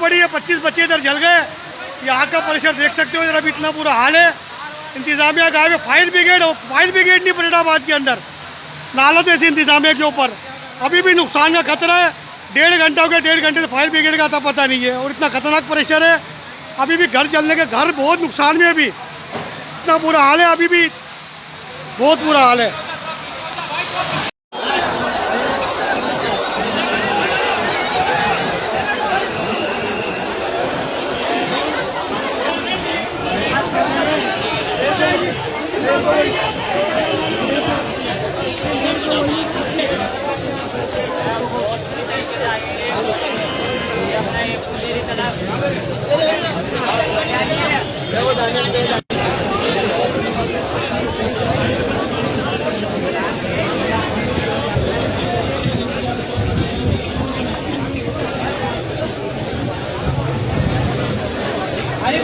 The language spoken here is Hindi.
पड़ी है, 25 बच्चे इधर जल गए। यहाँ का परिसर देख सकते हो, इधर अभी इतना बुरा हाल है। इंतजामिया गायब है, फायर ब्रिगेड नहीं फरीदाबाद के अंदर, नालत ऐसी इंतजामिया के ऊपर। अभी भी नुकसान का खतरा है, 1.5 घंटा हो गया, 1.5 घंटे से फायर ब्रिगेड का आता पता नहीं है। और इतना खतरनाक प्रेशर है, अभी भी घर जलने के, घर बहुत नुकसान में है। अभी इतना बुरा हाल है, अभी भी बहुत बुरा हाल है। अरे